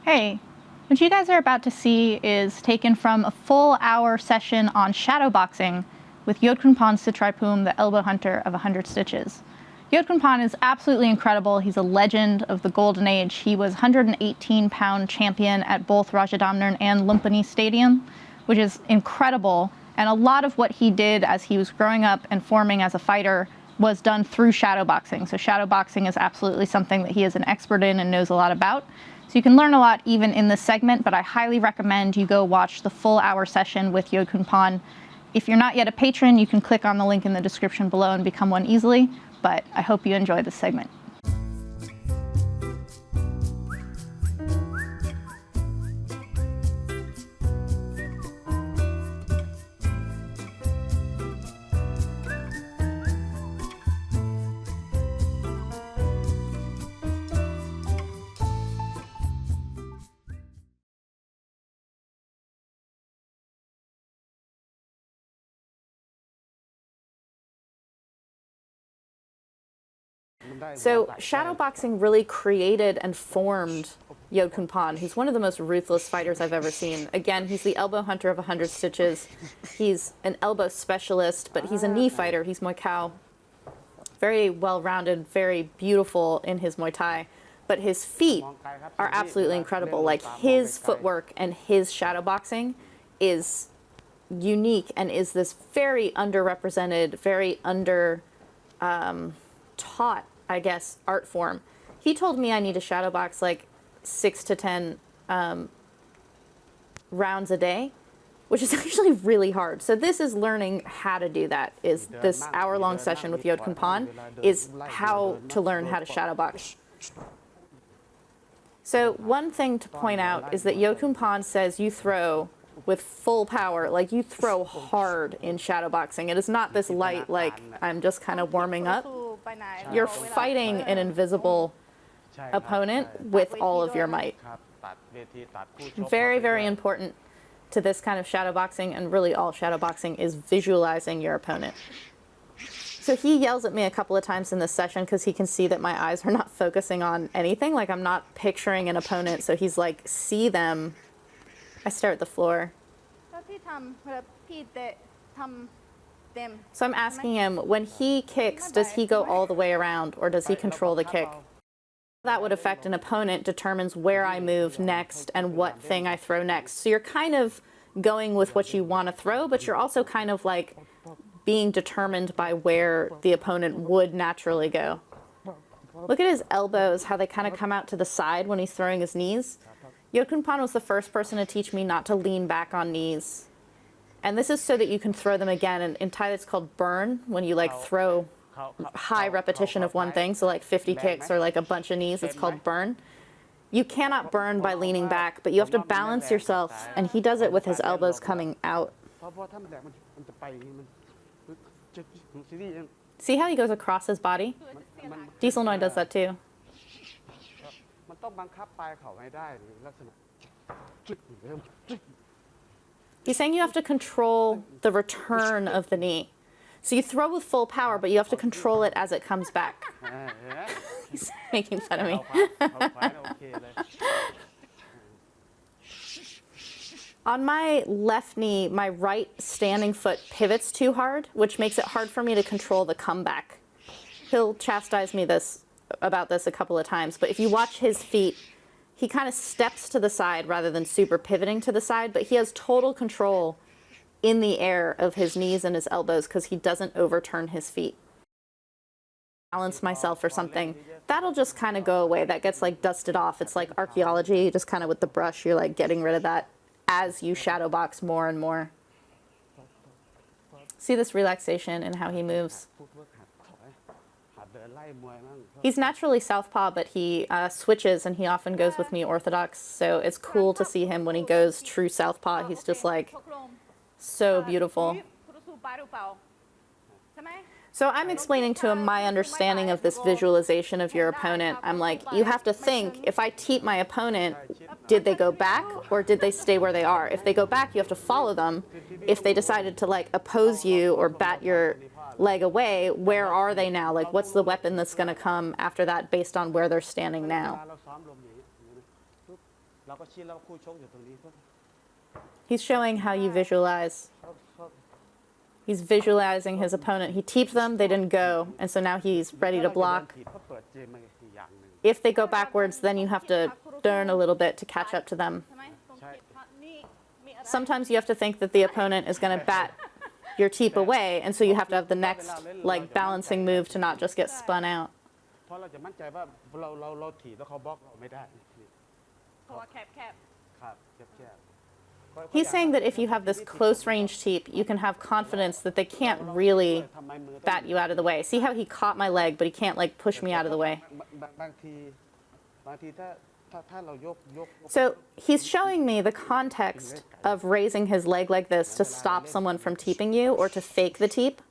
Hey, what you guys are about to see is taken from a full-hour session on shadowboxing with Yodkhunpon Sittraipum, the elbow hunter of 100 stitches. Yodkhunpon is absolutely incredible. He's a legend of the golden age. He was 118-pound champion at both Rajadamnern and Lumpini Stadium, which is incredible. And a lot of what he did as he was growing up and forming as a fighter was done through shadowboxing. So shadowboxing is absolutely something that he is an expert in and knows a lot about. So you can learn a lot even in this segment, but I highly recommend you go watch the full-hour session with Yodkhunpon. If you're not yet a patron, you can click on the link in the description below and become one easily, but I hope you enjoy this segment. So shadowboxing really created and formed Yodkhunpon. He's one of the most ruthless fighters I've ever seen. Again, he's the elbow hunter of 100 stitches. He's an elbow specialist, but he's a knee fighter. He's Muay Thai. Very well-rounded, very beautiful in his Muay Thai. But his feet are absolutely incredible. Like, his footwork and his shadowboxing is unique and is this very underrepresented, very taught, I guess, art form. He told me I need to shadowbox like 6 to 10 rounds a day, which is actually really hard. So this is learning how to do that. Is this hour-long session with Yodkhunpon is how to learn how to shadowbox. So one thing to point out is that Yodkhunpon says you throw with full power, like you throw hard in shadowboxing. It is not this light, like I'm just kind of warming up. You're fighting an invisible opponent with all of your might. Very, very important to this kind of shadowboxing, and really all shadowboxing, is visualizing your opponent. So he yells at me a couple of times in this session because he can see that my eyes are not focusing on anything. Like, I'm not picturing an opponent, so he's like, see them. I stare at the floor. So I'm asking him, when he kicks, does he go all the way around, or does he control the kick? That would affect an opponent, determines where I move next and what thing I throw next. So you're kind of going with what you want to throw, but you're also kind of like being determined by where the opponent would naturally go. Look at his elbows, how they kind of come out to the side when he's throwing his knees. Yodkhunpon was the first person to teach me not to lean back on knees. And this is so that you can throw them again. And in Thai, it's called burn, when you like throw high repetition of one thing. So like 50 kicks or like a bunch of knees, it's called burn. You cannot burn by leaning back, but you have to balance yourself. And he does it with his elbows coming out. See how he goes across his body? Diesel Noi does that too. He's saying you have to control the return of the knee. So you throw with full power, but you have to control it as it comes back. He's making fun of me. On my left knee, my right standing foot pivots too hard, which makes it hard for me to control the comeback. He'll chastise me about this a couple of times, but if you watch his feet, he kind of steps to the side rather than super pivoting to the side, but he has total control in the air of his knees and his elbows because he doesn't overturn his feet. Balance myself or something, that'll just kind of go away. That gets like dusted off. It's like archaeology, just kind of with the brush, you're like getting rid of that as you shadowbox more and more. See this relaxation in how he moves. He's naturally southpaw, but he switches, and he often goes with me orthodox, so it's cool to see him when he goes true southpaw. He's just like so beautiful. So I'm explaining to him my understanding of this visualization of your opponent. I'm like, you have to think, if I teep my opponent, did they go back or did they stay where they are? If they go back, you have to follow them. If they decided to like oppose you or bat your leg away, where are they now? Like, what's the weapon that's going to come after that based on where they're standing now? He's showing how you visualize. He's visualizing his opponent. He teeped them, they didn't go, and so now he's ready to block. If they go backwards, then you have to turn a little bit to catch up to them. Sometimes you have to think that the opponent is going to bat your teep away, and so you have to have the next like balancing move to not just get spun out. He's saying that if you have this close range teep, you can have confidence that they can't really bat you out of the way. See how he caught my leg, but he can't like push me out of the way. So he's showing me the context of raising his leg like this to stop someone from teeping you or to fake the teep.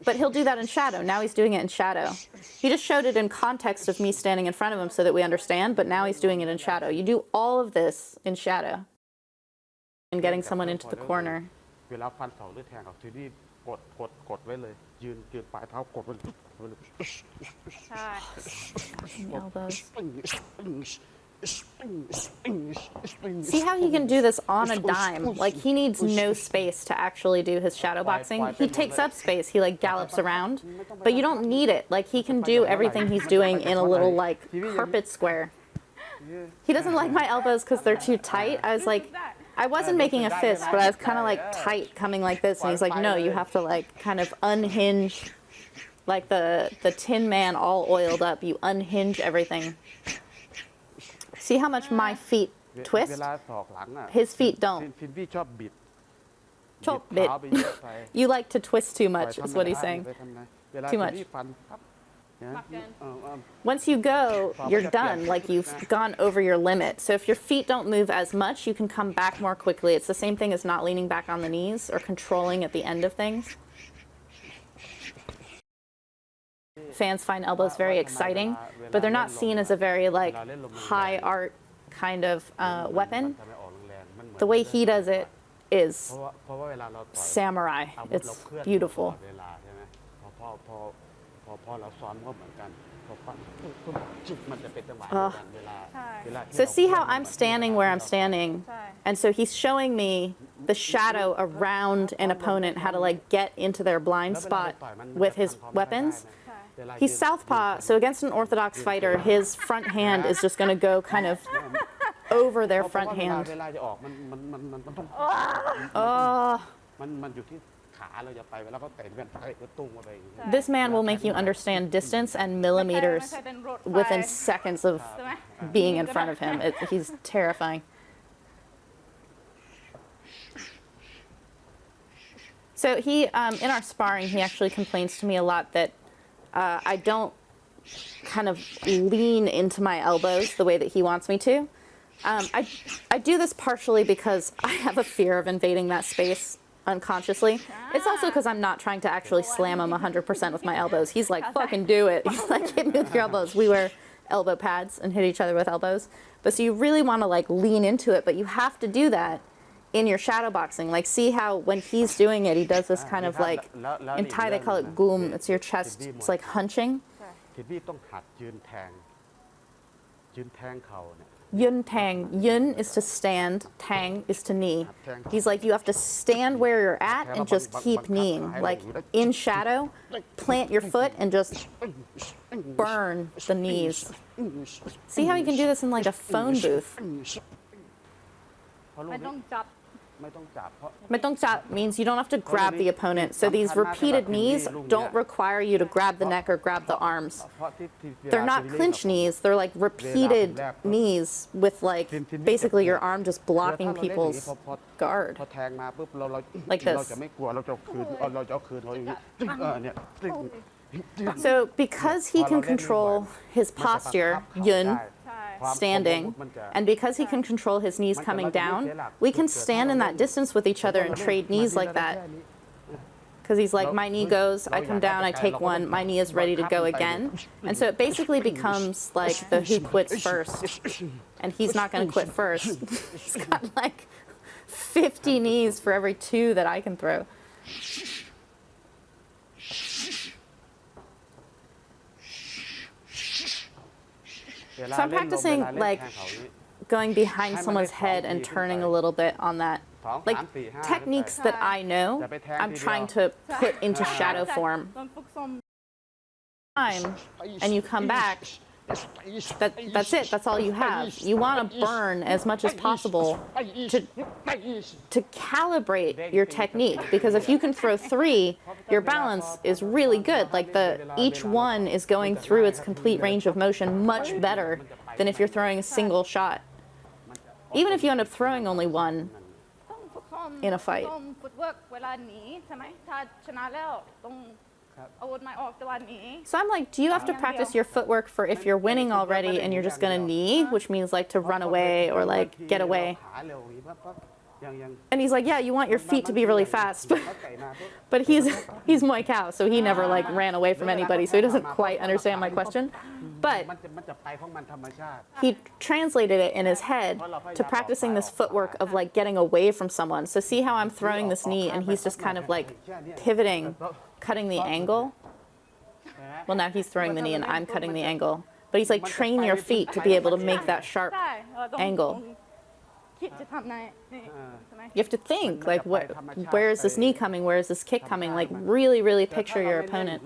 But he'll do that in shadow. Now he's doing it in shadow. He just showed it in context of me standing in front of him so that we understand, but now he's doing it in shadow. You do all of this in shadow. And getting someone into the corner. Elbows. See how he can do this on a dime? Like he needs no space to actually do his shadow boxing. He takes up space. He like gallops around, but you don't need it. Like he can do everything he's doing in a little like carpet square. He doesn't like my elbows because they're too tight. I was like, I wasn't making a fist, but I was kind of like tight coming like this. And he's like, no, you have to like kind of unhinge, like the Tin Man all oiled up. You unhinge everything. See how much my feet twist? His feet don't. Chop bit. You like to twist too much, is what he's saying. Too much. Once you go, you're done. Like you've gone over your limit. So if your feet don't move as much, you can come back more quickly. It's the same thing as not leaning back on the knees or controlling at the end of things. Fans find elbows very exciting, but they're not seen as a very like high art kind of weapon. The way he does it is samurai. It's beautiful. So see how I'm standing where I'm standing, and so he's showing me the shadow around an opponent, how to like get into their blind spot with his weapons. He's southpaw, so against an orthodox fighter, his front hand is just going to go kind of over their front hand. This man will make you understand distance and millimeters within seconds of being in front of him. He's terrifying. So he, in our sparring, he actually complains to me a lot that I don't kind of lean into my elbows the way that he wants me to. I do this partially because I have a fear of invading that space unconsciously. It's also because I'm not trying to actually slam him 100% with my elbows. He's like, fucking do it. He's like, hit me with your elbows. We wear elbow pads and hit each other with elbows. But so you really want to like lean into it, but you have to do that in your shadow boxing. Like see how when he's doing it, he does this kind of like, in Thai they call it goom. It's your chest, it's like hunching. Yun tang. Yun is to stand, tang is to knee. He's like, you have to stand where you're at and just keep kneeing. Like in shadow, plant your foot and just burn the knees. See how you can do this in like a phone booth? Metongchap means you don't have to grab the opponent. So these repeated knees don't require you to grab the neck or grab the arms. They're not clinch knees. They're like repeated knees with like basically your arm just blocking people's guard. Like this. So because he can control his posture, Yun, standing, and because he can control his knees coming down, we can stand in that distance with each other and trade knees like that. Because he's like, my knee goes, I come down, I take one, my knee is ready to go again. And so it basically becomes like the who quits first. And he's not going to quit first. He's got like 50 knees for every 2 that I can throw. So I'm practicing like going behind someone's head and turning a little bit on that. Like techniques that I know, I'm trying to put into shadow form. And you come back, that's it, that's all you have. You want to burn as much as possible to calibrate your technique, because if you can throw 3, your balance is really good. Like each one is going through its complete range of motion much better than if you're throwing a single shot. Even if you end up throwing only 1 in a fight. So I'm like, do you have to practice your footwork for if you're winning already and you're just going to knee, which means like to run away or like get away? And he's like, yeah, you want your feet to be really fast, but he's Muay Thai, so he never like ran away from anybody, so he doesn't quite understand my question. But he translated it in his head to practicing this footwork of like getting away from someone. So see how I'm throwing this knee and he's just kind of like pivoting, cutting the angle. Well, now he's throwing the knee and I'm cutting the angle. But he's like, train your feet to be able to make that sharp angle. You have to think, like, where is this knee coming? Where is this kick coming? Like, really, really picture your opponent.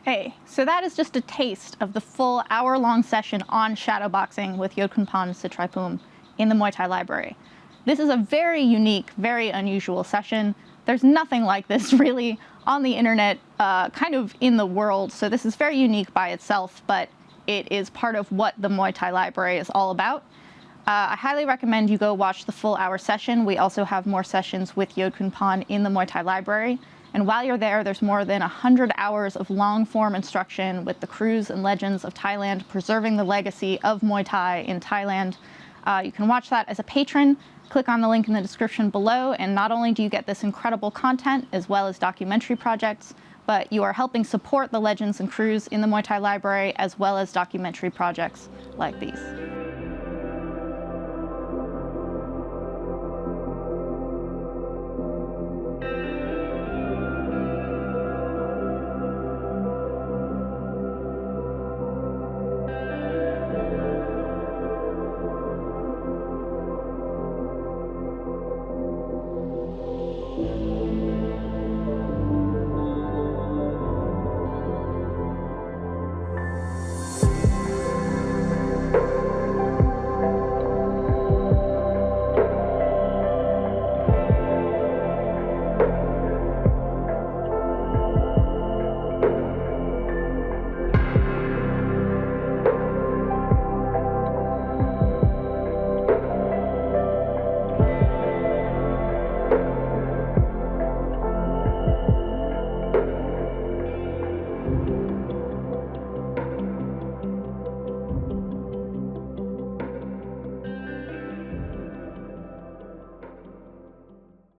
Hey, so that is just a taste of the full hour-long session on shadowboxing with Yodkhunpon Sittraipum in the Muay Thai Library. This is a very unique, very unusual session. There's nothing like this really on the internet, kind of in the world, so this is very unique by itself, but it is part of what the Muay Thai Library is all about. I highly recommend you go watch the full hour session. We also have more sessions with Yodkhunpon in the Muay Thai Library. And while you're there, there's more than 100 hours of long-form instruction with the crews and legends of Thailand, preserving the legacy of Muay Thai in Thailand. You can watch that as a patron. Click on the link in the description below, and not only do you get this incredible content, as well as documentary projects, but you are helping support the legends and crews in the Muay Thai Library, as well as documentary projects like these.